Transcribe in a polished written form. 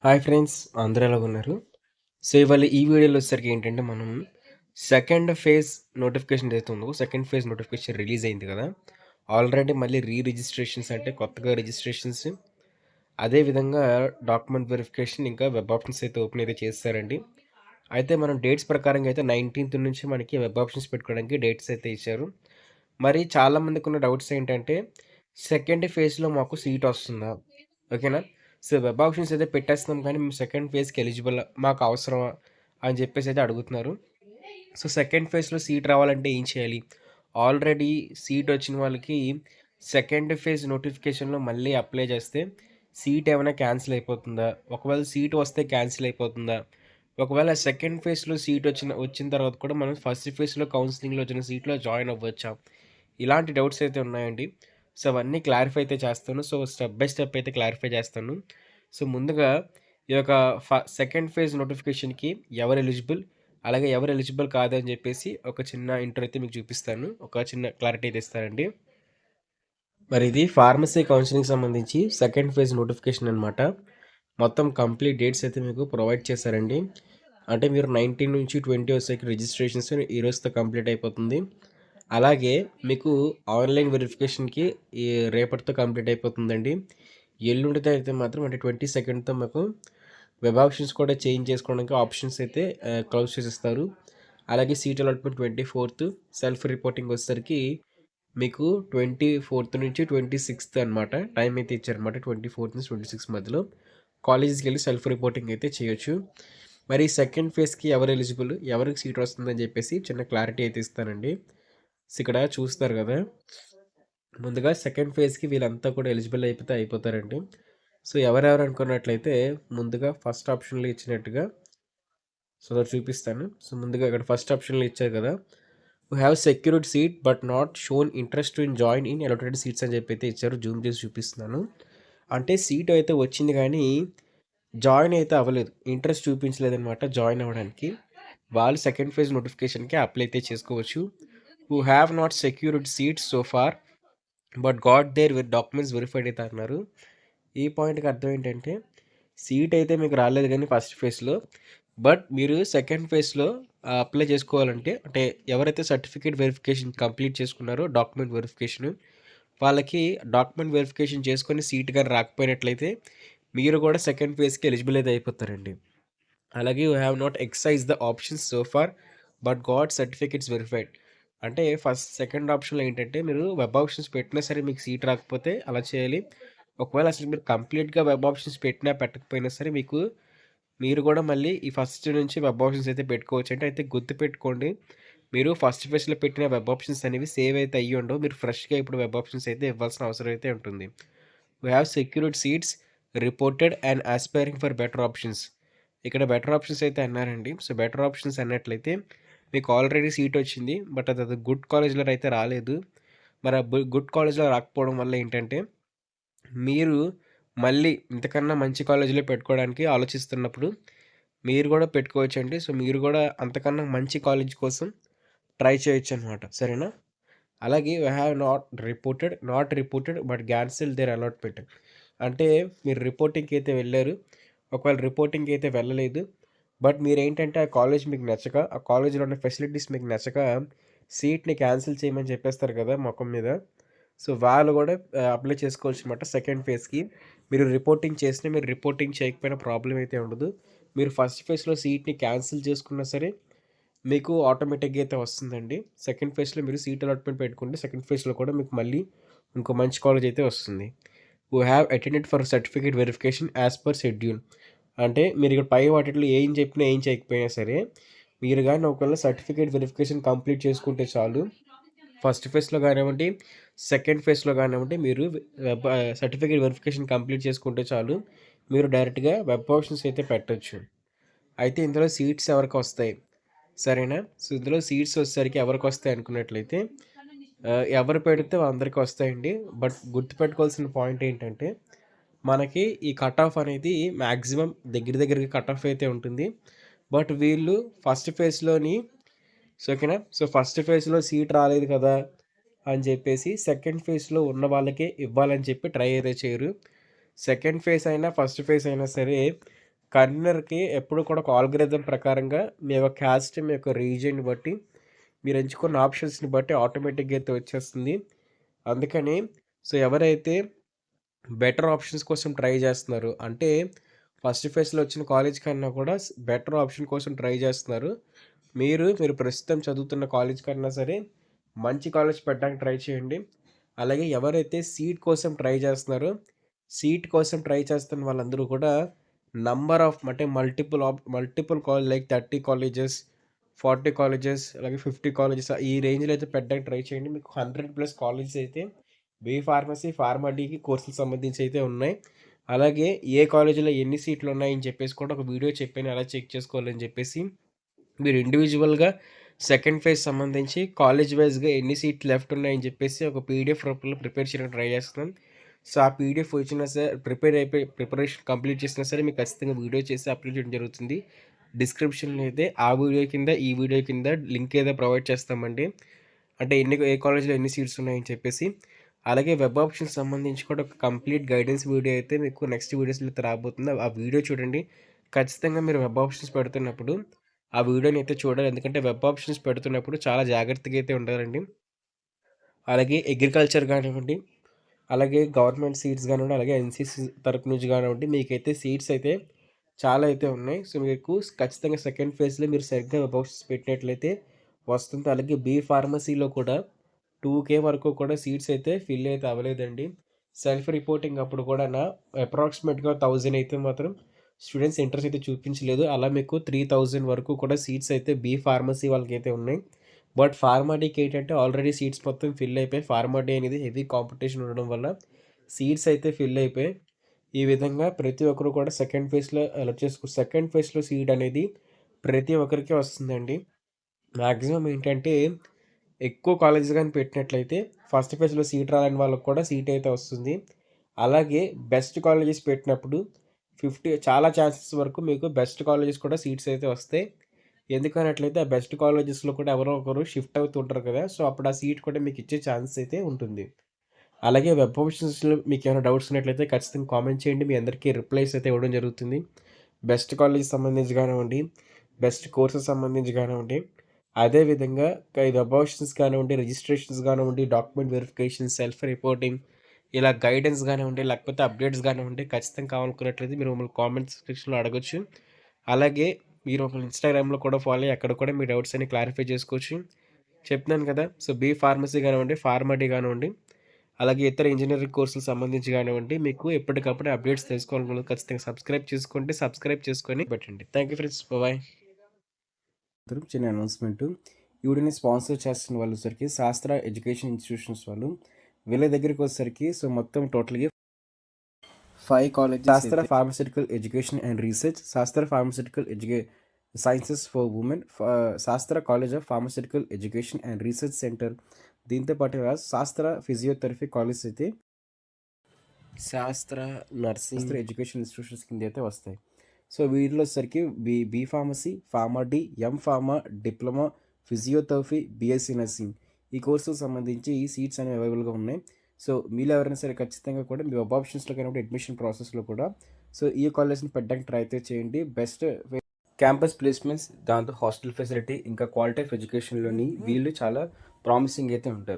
Hi friends, అందరూ ఎలాగున్నారు? So, ఇవాళ ఈ వీడియోలో వచ్చేసరికి ఏంటంటే, మనం సెకండ్ ఫేజ్ నోటిఫికేషన్ ఏదైతే ఉందో, సెకండ్ ఫేజ్ నోటిఫికేషన్ రిలీజ్ అయింది కదా! ఆల్రెడీ మళ్ళీ రిజిస్ట్రేషన్స్ అంటే కొత్తగా రిజిస్ట్రేషన్స్, అదే విధంగా డాక్యుమెంట్ వెరిఫికేషన్, ఇంకా వెబ్ ఆప్షన్స్ అయితే ఓపెన్ అయితే చేసేసారండి. అయితే మనం డేట్స్ ప్రకారంగా అయితే 19థ్ నుంచి మనకి వెబ్ ఆప్షన్స్ పెట్టుకోవడానికి డేట్స్ అయితే ఇచ్చారు. మరి చాలామందికి ఉన్న డౌట్స్ ఏంటంటే, సెకండ్ ఫేజ్‌లో మాకు సీట్ వస్తుందా? ఓకేనా? సో, వెబ్ ఆప్షన్స్ అయితే పెట్టేస్తున్నాం కానీ, మేము సెకండ్ ఫేజ్‌కి ఎలిజిబుల్ మాకు అవసరమా? అని చెప్పేసి అయితే అడుగుతున్నారు. సో, సెకండ్ ఫేజ్‌లో సీట్ రావాలంటే ఏం చేయాలి? ఆల్రెడీ సీట్ వచ్చిన వాళ్ళకి సెకండ్ ఫేజ్ నోటిఫికేషన్‌లో మళ్ళీ అప్లై చేస్తే సీట్ ఏమైనా క్యాన్సిల్ అయిపోతుందా? ఒకవేళ సీట్ వస్తే క్యాన్సిల్ అయిపోతుందా? ఒకవేళ సెకండ్ ఫేజ్‌లో సీట్ వచ్చిన తర్వాత కూడా మనం ఫస్ట్ ఫేజ్‌లో కౌన్సెలింగ్‌లో వచ్చిన సీట్‌లో జాయిన్ అవ్వచ్చా? ఇలాంటి డౌట్స్ అయితే ఉన్నాయండి. సో, అవన్నీ క్లారిఫై అయితే చేస్తాను. సో, స్టెప్ బై స్టెప్ అయితే క్లారిఫై చేస్తాను. సో, ముందుగా ఈ యొక్క సెకండ్ ఫేజ్ నోటిఫికేషన్‌కి ఎవరు ఎలిజిబుల్? అలాగే ఎవరు ఎలిజిబుల్ కాదని చెప్పేసి ఒక చిన్న ఇంట్రో అయితే మీకు చూపిస్తాను. ఒక చిన్న క్లారిటీ అయితే ఇస్తానండి. మరి ఇది ఫార్మసీ కౌన్సిలింగ్‌కి సంబంధించి సెకండ్ ఫేజ్ నోటిఫికేషన్ అనమాట. మొత్తం కంప్లీట్ డేట్స్ అయితే మీకు ప్రొవైడ్ చేశారండి. అంటే మీరు 19 నుంచి 20 వచ్చేసరికి రిజిస్ట్రేషన్స్ ఈ రోజుతో కంప్లీట్ అయిపోతుంది. అలాగే మీకు ఆన్లైన్ వెరిఫికేషన్‌కి ఈ రేపటితో కంప్లీట్ అయిపోతుందండి. ఎల్లుండితో అయితే మాత్రం అంటే 22తో మాకు వెబ్ ఆప్షన్స్ కూడా చేంజ్ చేసుకోవడానికి ఆప్షన్స్ అయితే క్లోజ్ చేసేస్తారు. అలాగే సీట్ అలాట్మెంట్ 24థ్, సెల్ఫ్ రిపోర్టింగ్ వచ్చేసరికి మీకు 24థ్ నుంచి 26థ్ అనమాట. టైం అయితే ఇచ్చారనమాట. 24 నుంచి 26 మధ్యలో కాలేజెస్కి వెళ్ళి సెల్ఫ్ రిపోర్టింగ్ అయితే చేయొచ్చు. మరి సెకండ్ ఫేజ్‌కి ఎవరు ఎలిజిబుల్? ఎవరికి సీట్ వస్తుందని చెప్పేసి చిన్న క్లారిటీ అయితే ఇస్తానండి. సో, ఇక్కడ చూస్తారు కదా! ముందుగా సెకండ్ ఫేజ్‌కి వీళ్ళంతా కూడా ఎలిజిబుల్ అయిపోతే అయిపోతారండి. సో, ఎవరెవరు అనుకున్నట్లయితే ముందుగా ఫస్ట్ ఆప్షన్‌లో ఇచ్చినట్టుగా సో, అది చూపిస్తాను. సో, ముందుగా ఇక్కడ ఫస్ట్ ఆప్షన్‌లో ఇచ్చారు కదా! Who have secured seat but not shown interest in join in allotted seats అని చెప్పి అయితే ఇచ్చారు. జూమ్ చేసి చూపిస్తున్నాను. అంటే సీట్ అయితే వచ్చింది కానీ జాయిన్ అయితే అవ్వలేదు. ఇంట్రెస్ట్ చూపించలేదనమాట జాయిన్ అవ్వడానికి. వాళ్ళు సెకండ్ ఫేజ్ నోటిఫికేషన్‌కి అప్లై అయితే చేసుకోవచ్చు. Who have not secured seats so far but got their documents verified అయితే అన్నారు. ఈ పాయింట్‌కి అర్థం ఏంటంటే, సీట్ అయితే మీకు రాలేదు గానీ ఫస్ట్ ఫేజ్‌లో. బట్ మీరు సెకండ్ ఫేజ్‌లో అప్లై చేసుకోవాలంటే అంటే ఎవరైతే సర్టిఫికేట్ వెరిఫికేషన్ కంప్లీట్ చేసుకున్నారో డాక్యుమెంట్ వెరిఫికేషను, వాళ్ళకి డాక్యుమెంట్ వెరిఫికేషన్ చేసుకొని సీట్ గాని రాకపోయినట్లయితే, మీరు కూడా సెకండ్ ఫేజ్‌కి ఎలిజిబుల్ అయితే అయిపోతారండి. అలాగే యూ హ్యావ్ నాట్ ఎక్సైజ్ the options so far but got certificates verified. అంటే సెకండ్ ఆప్షన్‌లో ఏంటంటే మీరు వెబ్ ఆప్షన్స్ పెట్టినా సరే మీకు సీట్ రాకపోతే అలా చేయాలి. ఒకవేళ అసలు మీరు కంప్లీట్‌గా వెబ్ ఆప్షన్స్ పెట్టినా పెట్టకపోయినా సరే మీరు కూడా మళ్ళీ ఈ ఫస్ట్ నుంచి వెబ్ ఆప్షన్స్ అయితే పెట్టుకోవచ్చు. అయితే గుర్తుపెట్టుకోండి. మీరు ఫస్ట్ ఫేజ్‌లో పెట్టిన వెబ్ ఆప్షన్స్ అనేవి సేవ్ అయితే అయ్యుండవు. మీరు ఫ్రెష్‌గా ఇప్పుడు వెబ్ ఆప్షన్స్ అయితే ఇవ్వాల్సిన అవసరం అయితే ఉంటుంది. We have secured seats reported and aspiring for better options. ఇక్కడ బెటర్ ఆప్షన్స్ అయితే అన్నారండి. సో, బెటర్ ఆప్షన్స్ అన్నట్లయితే మీకు ఆల్రెడీ సీట్ వచ్చింది. బట్ అది గుడ్ కాలేజ్‌లో అయితే రాలేదు. మరి ఆ గుడ్ కాలేజ్‌లో రాకపోవడం వల్ల ఏంటంటే, మీరు మళ్ళీ ఇంతకన్నా మంచి కాలేజ్‌లో పెట్టుకోవడానికి ఆలోచిస్తున్నప్పుడు మీరు కూడా పెట్టుకోవచ్చండి. సో, మీరు కూడా అంతకన్నా మంచి కాలేజ్ కోసం ట్రై చేయొచ్చనమాట. సరేనా? అలాగే we have not reported but cancel their allotment. అంటే మీరు రిపోర్టింగ్‌కి అయితే వెళ్లారు. ఒకవేళ రిపోర్టింగ్‌కి అయితే వెళ్ళలేదు. బట్ మీరేంటంటే ఆ కాలేజ్ మీకు నచ్చక, ఆ కాలేజ్‌లో ఉన్న ఫెసిలిటీస్ మీకు నచ్చక సీట్‌ని క్యాన్సిల్ చేయమని చెప్పేస్తారు కదా! మొఖం మీద. సో, వాళ్ళు కూడా అప్లై చేసుకోవచ్చనమాట సెకండ్ ఫేజ్‌కి. మీరు రిపోర్టింగ్ చేయకపోయినా ప్రాబ్లమ్ అయితే ఉండదు. మీరు ఫస్ట్ ఫేజ్‌లో సీట్‌ని క్యాన్సిల్ చేసుకున్నా సరే మీకు ఆటోమేటిక్‌గా అయితే వస్తుందండి. సెకండ్ ఫేజ్‌లో మీరు సీట్ అలాట్‌మెంట్ పెట్టుకుంటే సెకండ్ ఫేజ్‌లో కూడా మీకు మళ్ళీ ఇంకో మంచి కాలేజ్ అయితే వస్తుంది. Who have attended for certificate verification as per schedule. అంటే మీరు ఇక్కడ పై వాటిట్లో ఏం చెప్పినా, ఏం చేయకపోయినా సరే, మీరు గాని ఒకవేళ సర్టిఫికేట్ వెరిఫికేషన్ కంప్లీట్ చేసుకుంటే చాలు. ఫస్ట్ ఫేజ్‌లో గానివ్వండి, సెకండ్ ఫేజ్‌లో గానివ్వండి, మీరు సర్టిఫికేట్ వెరిఫికేషన్ కంప్లీట్ చేసుకుంటే చాలు. మీరు డైరెక్ట్‌గా వెబ్ ఆప్షన్స్ అయితే పెట్టొచ్చు. అయితే ఇందులో సీట్స్ ఎవరికొస్తాయి? సరేనా? సో, ఇందులో సీట్స్ వచ్చేసరికి ఎవరికొస్తాయి అనుకున్నట్లయితే ఎవరు పెడితే అందరికి వస్తాయండి. బట్ గుర్తుపెట్టుకోవాల్సిన పాయింట్ ఏంటంటే, మనకి ఈ కట్ ఆఫ్ అనేది మాక్సిమం దగ్గరగా కట్ ఆఫ్ అయితే ఉంటుంది. బట్ వీళ్ళు ఫస్ట్ ఫేజ్‌లోని ఓకేనా? సో, ఫస్ట్ ఫేజ్‌లో సీట్ రాలేదు కదా! అని చెప్పేసి సెకండ్ ఫేజ్‌లో ఉన్న వాళ్ళకే ఇవ్వాలని చెప్పి ట్రై అయితే చేయరు. సెకండ్ ఫేజ్ అయినా, ఫస్ట్ ఫేజ్ అయినా సరే కన్వీనర్‌కి ఎప్పుడు కూడా ఒక ఆల్గోరిథం ప్రకారంగా మీ యొక్క క్యాస్ట్, మీ యొక్క రీజియన్‌ని బట్టి మీరు ఎంచుకున్న ఆప్షన్స్‌ని బట్టి ఆటోమేటిక్‌గా అయితే వచ్చేస్తుంది. అందుకని ఎవరైతే బెటర్ ఆప్షన్స్ కోసం ట్రై చేస్తున్నారు. అంటే ఫస్ట్ ఫేజ్‌లో వచ్చిన కాలేజ్ కన్నా కూడా బెటర్ ఆప్షన్ కోసం ట్రై చేస్తున్నారు. మీరు ప్రస్తుతం చదువుతున్న కాలేజ్ కన్నా సరే మంచి కాలేజ్ పెట్టడానికి ట్రై చేయండి. అలాగే ఎవరైతే సీట్ కోసం ట్రై చేస్తున్నారో, సీట్ కోసం ట్రై చేస్తున్న వాళ్ళందరూ కూడా నంబర్ ఆఫ్ అంటే multiple college like 30 colleges, 40 colleges అలాగే 50 కాలేజెస్ ఈ రేంజ్‌లో అయితే పెట్టడానికి ట్రై చేయండి. మీకు 100+ కాలేజెస్ అయితే ఫార్మసీ, ఫార్మా డీకి కోర్సులకు సంబంధించి అయితే ఉన్నాయి. అలాగే ఏ కాలేజీలో ఎన్ని సీట్లు ఉన్నాయని చెప్పేసి కూడా ఒక వీడియో చెప్పాను. ఎలా చెక్ చేసుకోవాలని చెప్పేసి. మీరు ఇండివిజువల్‌గా సెకండ్ ఫేజ్ సంబంధించి కాలేజ్ వైస్‌గా ఎన్ని సీట్లు లెఫ్ట్ ఉన్నాయని చెప్పేసి ఒక పీడిఎఫ్ రూపంలో ప్రిపేర్ చేయడానికి ట్రై చేస్తున్నాం. ఆ పీడిఎఫ్ వచ్చినా సరే ప్రిపరేషన్ కంప్లీట్ చేసినా సరే మీకు ఖచ్చితంగా వీడియో చేసి అప్లోడ్ చేయడం జరుగుతుంది. డిస్క్రిప్షన్‌లో అయితే ఆ వీడియో కింద, ఈ వీడియో కింద లింక్ అయితే ప్రొవైడ్ చేస్తామండి. అంటే ఏ కాలేజ్‌లో ఎన్ని సీట్స్ ఉన్నాయని చెప్పేసి. అలాగే వెబ్ ఆప్షన్స్ సంబంధించి కూడా ఒక కంప్లీట్ గైడెన్స్ వీడియో అయితే మీకు నెక్స్ట్ వీడియోస్‌లో అయితే రాబోతుంది. ఆ వీడియో చూడండి. ఖచ్చితంగా మీరు వెబ్ ఆప్షన్స్ పెడుతున్నప్పుడు ఆ వీడియోని అయితే చూడాలి. ఎందుకంటే వెబ్ ఆప్షన్స్ పెడుతున్నప్పుడు చాలా జాగ్రత్తగా అయితే ఉండాలండి. అలాగే అగ్రికల్చర్ కానివ్వండి, అలాగే గవర్నమెంట్ సీట్స్ కానివ్వండి, అలాగే ఎన్‌సీసీ తరపు నుంచి కానివ్వండి, మీకైతే సీట్స్ అయితే చాలా అయితే ఉన్నాయి. మీకు ఖచ్చితంగా సెకండ్ ఫేజ్‌లో మీరు సరిగ్గా వెబ్ ఆప్షన్స్ పెట్టినట్లయితే వస్తుంది. అలాగే ఫార్మసీలో కూడా 2,000 వరకు కూడా సీట్స్ అయితే ఫిల్ అయితే అవ్వలేదండి. సెల్ఫ్ రిపోర్టింగ్ అప్పుడు కూడానా అప్రాక్సిమేట్‌గా 1000 అయితే మాత్రం స్టూడెంట్స్ ఇంట్రెస్ట్ అయితే చూపించలేదు. అలా మీకు 3000 వరకు కూడా సీట్స్ అయితే ఫార్మసీ వాళ్ళకైతే ఉన్నాయి. బట్ ఫార్మా డీకి ఏంటంటే ఆల్రెడీ సీట్స్ మొత్తం ఫిల్ అయిపోయాయి. ఫార్మా డీ అనేది హెవీ కాంపిటీషన్ ఉండడం వల్ల సీట్స్ అయితే ఫిల్ అయిపోయాయి. ఈ విధంగా ప్రతి ఒక్కరు కూడా సెకండ్ ఫేజ్‌లో అలర్ట్ సెకండ్ ఫేజ్‌లో సీట్ అనేది ప్రతి ఒక్కరికి వస్తుందండి. మాక్సిమం ఏంటంటే ఎక్కువ కాలేజెస్ గాని పెట్టినట్లయితే ఫస్ట్ ఫేజ్‌లో సీట్ రాని వాళ్ళకి కూడా సీట్ అయితే వస్తుంది. అలాగే బెస్ట్ కాలేజెస్ పెట్టినప్పుడు చాలా ఛాన్సెస్ వరకు మీకు బెస్ట్ కాలేజెస్ కూడా సీట్స్ అయితే వస్తాయి. ఎందుకన్నట్లయితే ఆ బెస్ట్ కాలేజెస్‌లో కూడా ఎవరో ఒకరు షిఫ్ట్ అవుతూ ఉంటారు కదా! అప్పుడు ఆ సీట్ కూడా మీకు ఇచ్చే ఛాన్స్ అయితే ఉంటుంది. అలాగే వెబ్ ఆప్షన్స్‌లో మీకేమైనా డౌట్స్ ఉన్నట్లయితే ఖచ్చితంగా కామెంట్ చేయండి. మీ అందరికీ రిప్లైస్ అయితే ఇవ్వడం జరుగుతుంది. బెస్ట్ కాలేజ్‌కి సంబంధించి కానివ్వండి, బెస్ట్ కోర్సెస్ సంబంధించి కానివ్వండి, అదే విధంగా ఈ వెబ్ ఆప్షన్స్ కానివ్వండి, రిజిస్ట్రేషన్స్ కానివ్వండి, డాక్యుమెంట్ వెరిఫికేషన్, సెల్ఫ్ రిపోర్టింగ్ ఇలా గైడెన్స్ కానివ్వండి, లేకపోతే అప్డేట్స్ కానివ్వండి, ఖచ్చితంగా కావాలనుకున్నట్లయితే మీరు మమ్మల్ని కామెంట్ సెక్షన్‌లో అడగొచ్చు. అలాగే మీరు మమ్మల్ని ఇన్‌స్టాగ్రామ్‌లో కూడా ఫాలో అయ్యి అక్కడ కూడా మీ డౌట్స్ అన్ని క్లారిఫై చేసుకోవచ్చు. చెప్తున్నాను కదా! ఫార్మసీ కానివ్వండి, ఫార్మా డీ కానివ్వండి, అలాగే ఇతర ఇంజినీరింగ్ కోర్సులకు సంబంధించి కానివ్వండి, మీకు ఎప్పటికప్పుడు అప్డేట్స్ తెలుసుకోవాలనుకున్నది ఖచ్చితంగా సబ్స్క్రైబ్ చేసుకొని పెట్టండి. Thank you friends. బాయ్. చిన్న అనౌన్స్‌మెంట్. ఈ వీడియోని స్పాన్సర్ చేస్తున్న వాళ్ళు వచ్చేసరికి శాస్త్ర ఎడ్యుకేషన్ ఇన్‌స్టిట్యూషన్స్ వాళ్ళు. వీళ్ళ దగ్గరికి వచ్చేసరికి మొత్తం టోటల్‌గా 5 కాలేజెస్ శాస్త్ర ఫార్మాస్యూటికల్ ఎడ్యుకేషన్ అండ్ రీసెర్చ్, శాస్త్ర ఫార్మాస్యూటికల్ సైన్సెస్ ఫర్ వుమెన్, శాస్త్ర college of pharmaceutical education and research centre. దీంతో పాటుగా శాస్త్ర ఫిజియోథెరపీ కాలేజ్ అయితే శాస్త్ర నర్సింగ్ ఎడ్యుకేషన్ ఇన్స్టిట్యూషన్స్ కింద అయితే వస్తాయి. వీటిలో వచ్చేసరికి B pharmacy, pharma D, pharma, diploma, physiotherapy, BSc nursing ఈ కోర్సులకు సంబంధించి ఈ సీట్స్ అనేవి అవైలబుల్గా ఉన్నాయి. మీలో ఎవరైనా సరే ఖచ్చితంగా కూడా మీ వెబ్ ఆప్షన్స్లో కానీ అడ్మిషన్ ప్రాసెస్లో కూడా ఈ కాలేజ్ని పెట్టడానికి ట్రై అయితే చేయండి. బెస్ట్ క్యాంపస్ ప్లేస్మెంట్స్, దాంతో హాస్టల్ ఫెసిలిటీ, ఇంకా క్వాలిటీ ఆఫ్ ఎడ్యుకేషన్లోని వీళ్ళు చాలా ప్రామిసింగ్ అయితే ఉంటారు.